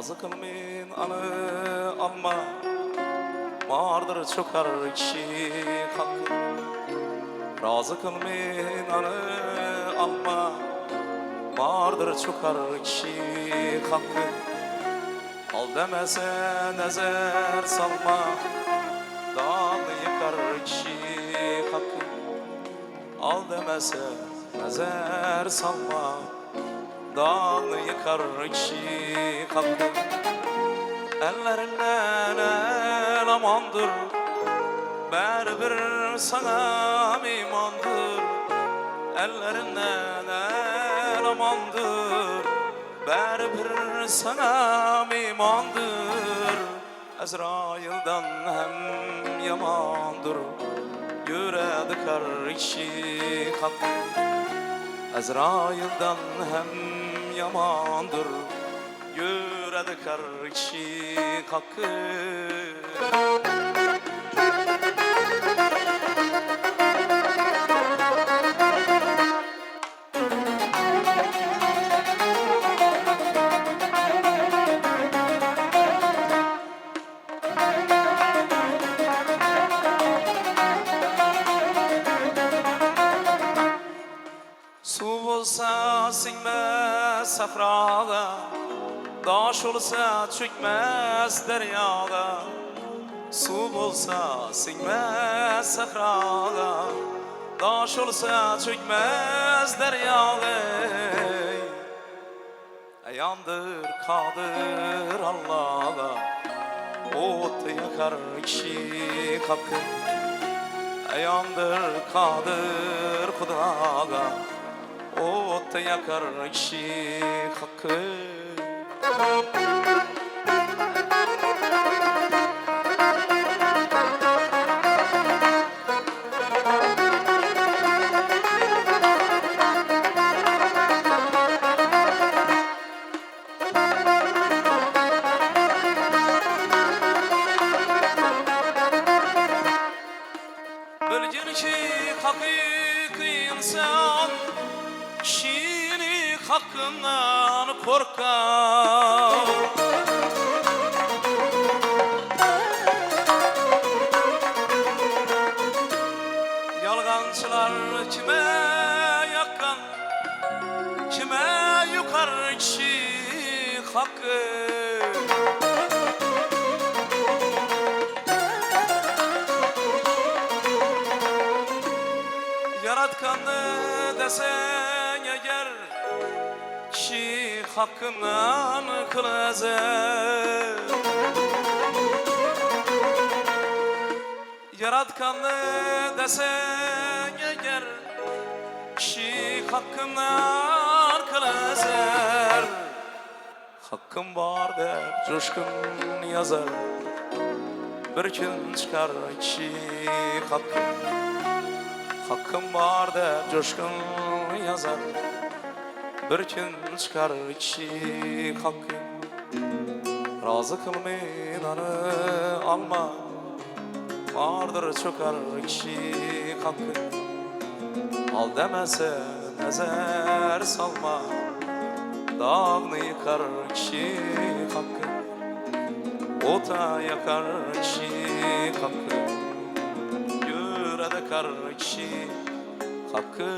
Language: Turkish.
razı kıl men anı alma. Vardır çokar kişi hakkı. Razı kıl men anı alma. Vardır çokar kişi hakkı. Al demese nezer salma. Dağını yıkar kişi hakkı. Al demese nezer salma. Dağını yıkar kişi hakkı. Ellerinden el amandır. Bir sana imandır. Ellerinden el amandır. Bir sana imandır. Ezrail'den hem yamandır. Yüreği kar kişi hakkı. Ezrail'den hem yamandır. Yüreği kar kişi hakkı. Su olsa sinmez sahrada, daş olsa çökmez deryada. Su olsa sinmez sahrada, daş olsa çökmez deryada. Yandır kadir Allah'a, ot yakar kişi hakkı. Yandır kadir Kudaga, ot yakar kişi hakkı. Bilgin ki hakiki insan kişinin hakkından korkar. Yalgancılar kime yakkan, kime yukar kişi hakkı. Yaratkanı desen eğer kişi hakkından kılazır. Yaratkanı desen eğer kişi hakkından kılazır. Hakkım var der coşkun yazar. Bir gün çıkar kişi hakkı. Hakkım var der coşkun yazar. Bir gün çıkar kişi hakkı. Razı kıl men anı alma. Vardır çokar kişi hakkı. Al demese nezer salma. Dağını yıkar kişi hakkı. Ota yakar kişi hakkı. Yüreği kar kişi hakkı.